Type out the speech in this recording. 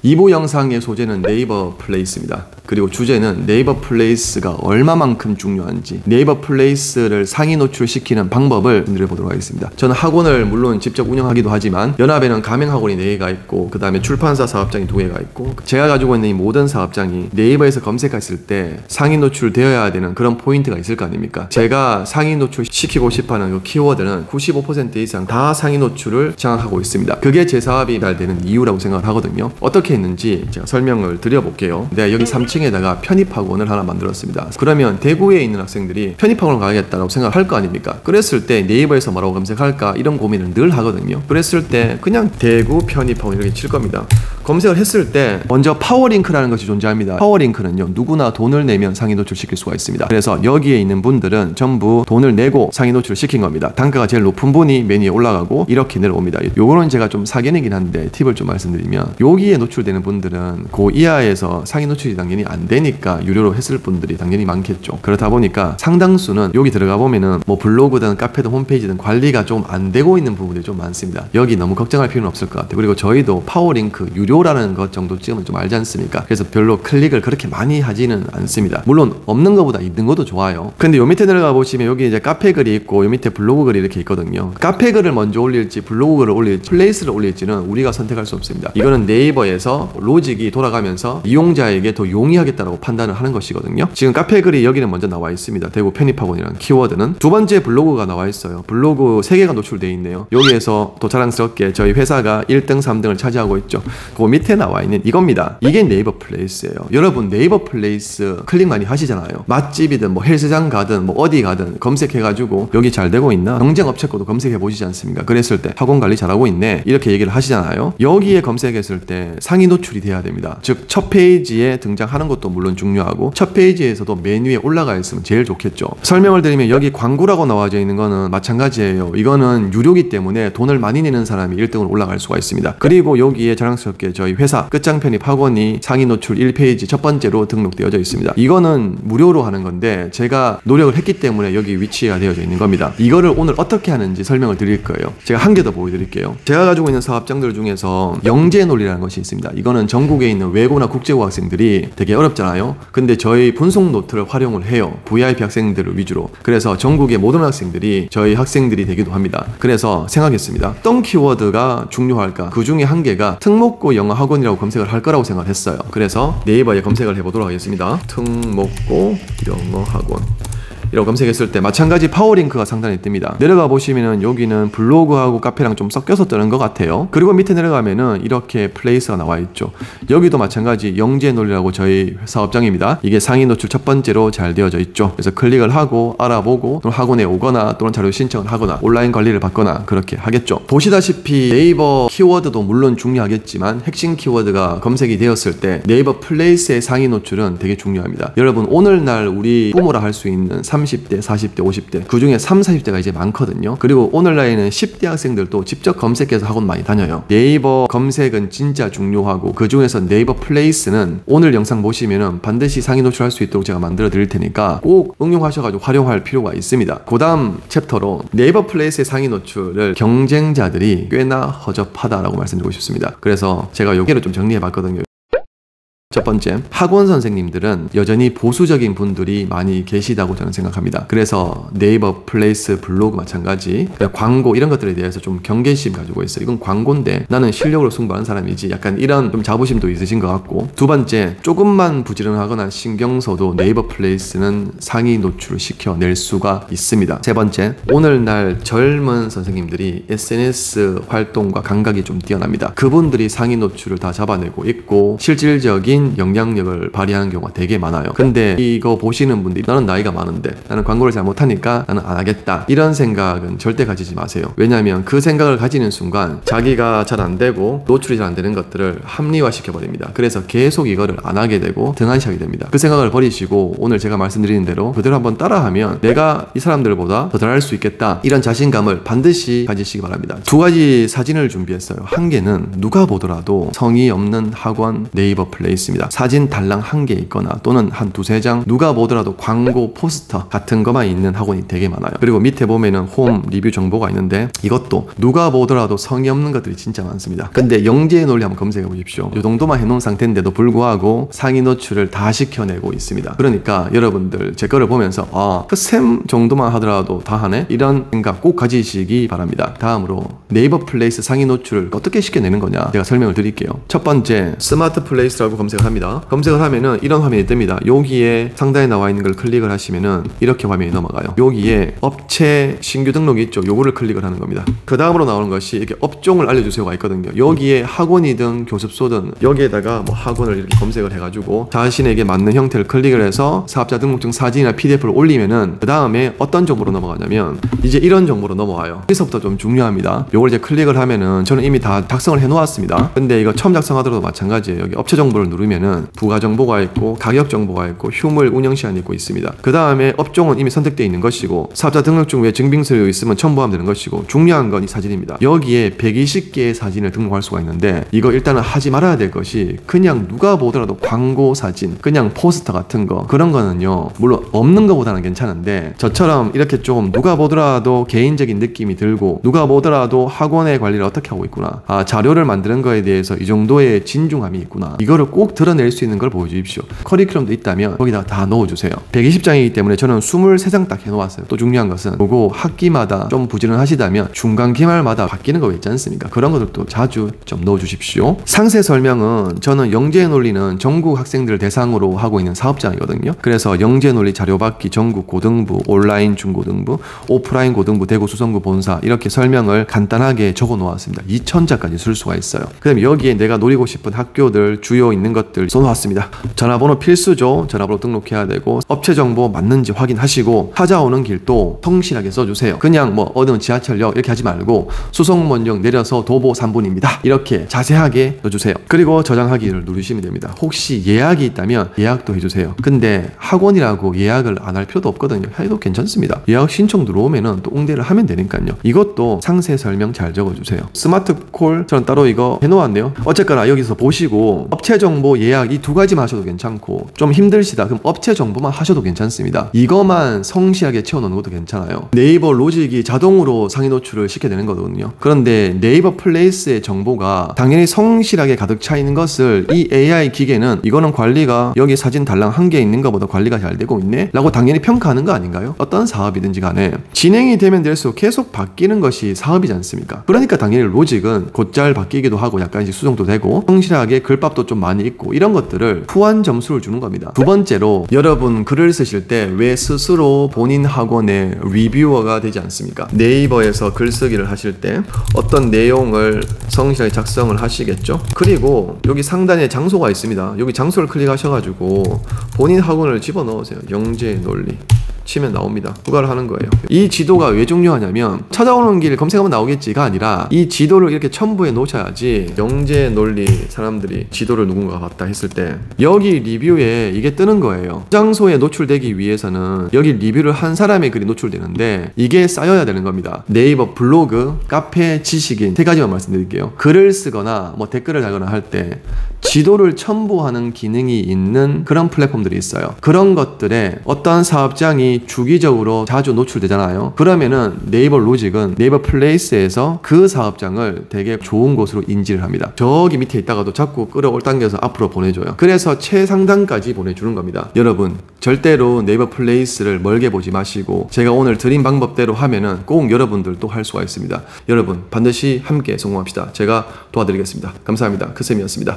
2부 영상의 소재는 네이버 플레이스입니다. 그리고 주제는 네이버 플레이스가 얼마만큼 중요한지, 네이버 플레이스를 상위 노출시키는 방법을 드려보도록 하겠습니다. 저는 학원을 물론 직접 운영하기도 하지만 연합에는 가맹학원이 4개가 있고 그 다음에 출판사 사업장이 2개가 있고, 제가 가지고 있는 이 모든 사업장이 네이버에서 검색했을 때 상위 노출되어야 되는 그런 포인트가 있을 거 아닙니까? 제가 상위 노출시키고 싶어하는 그 키워드는 95% 이상 다 상위 노출을 장악하고 있습니다. 그게 제 사업이 잘 되는 이유라고 생각을 하거든요. 어떻게 했는지 제가 설명을 드려볼게요. 내가 여기 3층에다가 편입학원을 하나 만들었습니다. 그러면 대구에 있는 학생들이 편입학원을 가야겠다라고 생각할 거 아닙니까? 그랬을 때 네이버에서 뭐라고 검색할까 이런 고민을 늘 하거든요. 그랬을 때 그냥 대구 편입학원 이렇게 칠 겁니다. 검색을 했을 때 먼저 파워링크라는 것이 존재합니다. 파워링크는요, 누구나 돈을 내면 상위 노출시킬 수가 있습니다. 그래서 여기에 있는 분들은 전부 돈을 내고 상위 노출을 시킨 겁니다. 단가가 제일 높은 분이 메뉴에 올라가고 이렇게 내려옵니다. 요거는 제가 좀 사견이긴 한데 팁을 좀 말씀드리면, 여기에 노출되는 분들은 그 이하에서 상위 노출이 당연히 안 되니까 유료로 했을 분들이 당연히 많겠죠. 그렇다 보니까 상당수는 여기 들어가 보면은 뭐 블로그든 카페든 홈페이지든 관리가 좀 안 되고 있는 부분들이 좀 많습니다. 여기 너무 걱정할 필요는 없을 것 같아요. 그리고 저희도 파워링크 유료라는 것 정도쯤은 좀 알지 않습니까? 그래서 별로 클릭을 그렇게 많이 하지는 않습니다. 물론 없는 것보다 있는 것도 좋아요. 근데 요 밑에 내려가 보시면 여기 이제 카페 글이 있고 요 밑에 블로그 글이 이렇게 있거든요. 카페 글을 먼저 올릴지 블로그 글을 올릴지 플레이스를 올릴지는 우리가 선택할 수 없습니다. 이거는 네이버에서 로직이 돌아가면서 이용자에게 더 용이하겠다라고 판단을 하는 것이거든요. 지금 카페 글이 여기는 먼저 나와 있습니다. 대구 편입학원이라는 키워드는. 두 번째 블로그가 나와 있어요. 블로그 3개가 노출되어 있네요. 여기에서 또 자랑스럽게 저희 회사가 1등, 3등을 차지하고 있죠. 그 밑에 나와 있는 이겁니다. 이게 네이버 플레이스예요. 여러분 네이버 플레이스 클릭 많이 하시잖아요. 맛집이든 뭐 헬스장 가든 뭐 어디 가든 검색해가지고 여기 잘 되고 있나? 경쟁 업체 거도 검색해 보시지 않습니까? 그랬을 때 학원 관리 잘하고 있네 이렇게 얘기를 하시잖아요. 여기에 검색했을 때 상위 노출이 돼야 됩니다. 즉 첫 페이지에 등장하는 것도 물론 중요하고 첫 페이지에서도 메뉴에 올라가 있으면 제일 좋겠죠. 설명을 드리면 여기 광고라고 나와져 있는 거는 마찬가지예요. 이거는 유료기 때문에 돈을 많이 내는 사람이 1등으로 올라갈 수가 있습니다. 그리고 여기에 자랑스럽게 저희 회사 끝장 편입 학원이 상위 노출 1페이지 첫 번째로 등록되어져 있습니다. 이거는 무료로 하는 건데 제가 노력을 했기 때문에 여기 위치가 되어져 있는 겁니다. 이거를 오늘 어떻게 하는지 설명을 드릴 거예요. 제가 한 개 더 보여드릴게요. 제가 가지고 있는 사업장들 중에서 영재 논리라는 것이 있습니다. 이거는 전국에 있는 외고나 국제고 학생들이 되게 어렵잖아요. 근데 저희 분석 노트를 활용을 해요. VIP 학생들을 위주로. 그래서 전국의 모든 학생들이 저희 학생들이 되기도 합니다. 그래서 생각했습니다. 어떤 키워드가 중요할까? 그 중에 한 개가 특목고 영어 학원이라고 검색을 할 거라고 생각을 했어요. 그래서 네이버에 검색을 해보도록 하겠습니다. 특목고 영어 학원 이라고 검색했을 때 마찬가지 파워링크가 상단에 뜹니다. 내려가 보시면은 여기는 블로그하고 카페랑 좀 섞여서 뜨는 것 같아요. 그리고 밑에 내려가면은 이렇게 플레이스가 나와 있죠. 여기도 마찬가지 영재 논리라고 저희 사업장입니다. 이게 상위 노출 첫 번째로 잘 되어져 있죠. 그래서 클릭을 하고 알아보고 또는 학원에 오거나 또는 자료 신청을 하거나 온라인 관리를 받거나 그렇게 하겠죠. 보시다시피 네이버 키워드도 물론 중요하겠지만 핵심 키워드가 검색이 되었을 때 네이버 플레이스의 상위 노출은 되게 중요합니다. 여러분 오늘날 우리 부모라 할 수 있는 30대, 40대, 50대 그 중에 30, 40대가 이제 많거든요. 그리고 오늘날에는 10대 학생들도 직접 검색해서 학원 많이 다녀요. 네이버 검색은 진짜 중요하고 그 중에서 네이버 플레이스는 오늘 영상 보시면은 반드시 상위 노출할 수 있도록 제가 만들어 드릴 테니까 꼭 응용하셔가지고 활용할 필요가 있습니다. 그 다음 챕터로 네이버 플레이스의 상위 노출을 경쟁자들이 꽤나 허접하다라고 말씀드리고 싶습니다. 그래서 제가 여기를 좀 정리해 봤거든요. 첫 번째, 학원 선생님들은 여전히 보수적인 분들이 많이 계시다고 저는 생각합니다. 그래서 네이버 플레이스 블로그 마찬가지 광고 이런 것들에 대해서 좀 경계심 가지고 있어요. 이건 광고인데 나는 실력으로 승부하는 사람이지 약간 이런 좀 자부심도 있으신 것 같고, 두 번째, 조금만 부지런하거나 신경 써도 네이버 플레이스는 상위 노출을 시켜낼 수가 있습니다. 세 번째, 오늘날 젊은 선생님들이 SNS 활동과 감각이 좀 뛰어납니다. 그분들이 상위 노출을 다 잡아내고 있고 실질적인 영향력을 발휘하는 경우가 되게 많아요. 근데 이거 보시는 분들이 나는 나이가 많은데 나는 광고를 잘 못하니까 나는 안 하겠다 이런 생각은 절대 가지지 마세요. 왜냐하면 그 생각을 가지는 순간 자기가 잘 안 되고 노출이 잘 안 되는 것들을 합리화 시켜버립니다. 그래서 계속 이거를 안 하게 되고 등한시하게 됩니다. 그 생각을 버리시고 오늘 제가 말씀드리는 대로 그대로 한번 따라하면 내가 이 사람들보다 더 잘할 수 있겠다 이런 자신감을 반드시 가지시기 바랍니다. 두 가지 사진을 준비했어요. 한 개는 누가 보더라도 성의 없는 학원 네이버 플레이스입니다. 있습니다. 사진 달랑 한 개 있거나 또는 한 두세 장 누가 보더라도 광고 포스터 같은 것만 있는 학원이 되게 많아요. 그리고 밑에 보면은 홈 리뷰 정보가 있는데 이것도 누가 보더라도 성의 없는 것들이 진짜 많습니다. 근데 영재의 논리 한번 검색해 보십시오. 이 정도만 해놓은 상태인데도 불구하고 상위 노출을 다 시켜내고 있습니다. 그러니까 여러분들 제 거를 보면서 그 셈 정도만 하더라도 다 하네? 이런 생각 꼭 가지시기 바랍니다. 다음으로 네이버 플레이스 상위 노출을 어떻게 시켜내는 거냐 제가 설명을 드릴게요. 첫 번째 스마트 플레이스라고 검색을 합니다. 검색을 하면은 이런 화면이 뜹니다. 여기에 상단에 나와 있는 걸 클릭을 하시면은 이렇게 화면이 넘어가요. 여기에 업체 신규 등록이 있죠. 요거를 클릭을 하는 겁니다. 그 다음으로 나오는 것이 이렇게 업종을 알려주세요가 있거든요. 여기에 학원이든 교습소든 여기에다가 뭐 학원을 이렇게 검색을 해가지고 자신에게 맞는 형태를 클릭을 해서 사업자 등록증 사진이나 PDF를 올리면은 그 다음에 어떤 정보로 넘어가냐면 이제 이런 정보로 넘어와요. 여기서부터 좀 중요합니다. 요걸 이제 클릭을 하면은 저는 이미 다 작성을 해 놓았습니다. 근데 이거 처음 작성하더라도 마찬가지예요. 여기 업체 정보를 누르면은 부가 정보가 있고 가격 정보가 있고 휴물 운영 시간이 있습니다. 그 다음에 업종은 이미 선택되어 있는 것이고 사업자 등록증 외에 증빙서류 있으면 첨부하면 되는 것이고 중요한 건 이 사진입니다. 여기에 120개의 사진을 등록할 수가 있는데 이거 일단은 하지 말아야 될 것이 그냥 누가 보더라도 광고 사진 그냥 포스터 같은 거 그런 거는요 물론 없는 거보다는 괜찮은데 저처럼 이렇게 좀 누가 보더라도 개인적인 느낌이 들고 누가 보더라도 학원의 관리를 어떻게 하고 있구나 자료를 만드는 거에 대해서 이 정도의 진중함이 있구나 이거를 꼭 드러낼 수 있는 걸 보여주십시오. 커리큘럼도 있다면 거기다 다 넣어주세요. 120장이기 때문에 저는 23장 딱 해놓았어요. 또 중요한 것은 그거 학기마다 좀 부지런하시다면 중간 기말마다 바뀌는 거 있지 않습니까? 그런 것들도 자주 좀 넣어주십시오. 상세 설명은 저는 영재 논리는 전국 학생들 대상으로 하고 있는 사업장이거든요. 그래서 영재 논리 자료받기 전국 고등부, 온라인 중고등부, 오프라인 고등부, 대구 수성구 본사 이렇게 설명을 간단하게 적어 놓았습니다. 2000자까지 쓸 수가 있어요. 그 다음에 여기에 내가 노리고 싶은 학교들 주요 있는 것들 써놓았습니다. 전화번호 필수죠. 전화번호 등록해야 되고 업체 정보 맞는지 확인하시고 찾아오는 길도 성실하게 써주세요. 그냥 뭐 어느 지하철역 이렇게 하지 말고 수성원역 내려서 도보 3분입니다. 이렇게 자세하게 넣어주세요. 그리고 저장하기를 누르시면 됩니다. 혹시 예약이 있다면 예약도 해주세요. 근데 학원이라고 예약을 안 할 필요도 없거든요. 해도 괜찮습니다. 예약 신청 들어오면은 또 응대를 하면 되니까요. 이것도 상세 설명 잘 적어주세요. 스마트 콜 저는 따로 이거 해놓았네요. 어쨌거나 여기서 보시고 업체 정보 예약 이 두 가지만 하셔도 괜찮고 좀 힘드시다 그럼 업체 정보만 하셔도 괜찮습니다. 이거만 성실하게 채워놓는 것도 괜찮아요. 네이버 로직이 자동으로 상위 노출을 시켜야 되는 거거든요. 그런데 네이버 플레이스의 정보가 당연히 성실하게 가득 차 있는 것을 이 AI 기계는 이거는 관리가 여기 사진 달랑 한 개 있는 것보다 관리가 잘 되고 있네 라고 당연히 평가하는 거 아닌가요? 어떤 사업이든지 간에 진행이 되면 될수록 계속 바뀌는 것이 사업이지 않습니까? 그러니까 당연히 로직은 곧잘 바뀌기도 하고 약간씩 수정도 되고 성실하게 글밥도 좀 많이 있고 이런 것들을 후한 점수를 주는 겁니다. 두 번째로 여러분 글을 쓰실 때 왜 스스로 본인 학원의 리뷰어가 되지 않습니까? 네이버에서 글쓰기를 하실 때 어떤 내용을 성실하게 작성을 하시겠죠? 그리고 여기 상단에 장소가 있습니다. 여기 장소를 클릭하셔가지고 본인 학원을 집어넣으세요. 영재 논리 치면 나옵니다. 추가를 하는 거예요. 이 지도가 왜 중요하냐면 찾아오는 길 검색하면 나오겠지가 아니라 이 지도를 이렇게 첨부해 놓으셔야지 영재 논리 사람들이 지도를 누군가가 봤다 했을 때 여기 리뷰에 이게 뜨는 거예요. 장소에 노출되기 위해서는 여기 리뷰를 한 사람의 글이 노출되는데 이게 쌓여야 되는 겁니다. 네이버 블로그, 카페, 지식인 세 가지만 말씀드릴게요. 글을 쓰거나 뭐 댓글을 달거나 할 때 지도를 첨부하는 기능이 있는 그런 플랫폼들이 있어요. 그런 것들에 어떤 사업장이 주기적으로 자주 노출되잖아요. 그러면은 네이버 로직은 네이버 플레이스에서 그 사업장을 되게 좋은 곳으로 인지를 합니다. 저기 밑에 있다가도 자꾸 끌어당겨서 앞으로 보내줘요. 그래서 최상단까지 보내주는 겁니다. 여러분 절대로 네이버 플레이스를 멀게 보지 마시고 제가 오늘 드린 방법대로 하면은 꼭 여러분들도 할 수가 있습니다. 여러분 반드시 함께 성공합시다. 제가 도와드리겠습니다. 감사합니다. 크쌤이었습니다.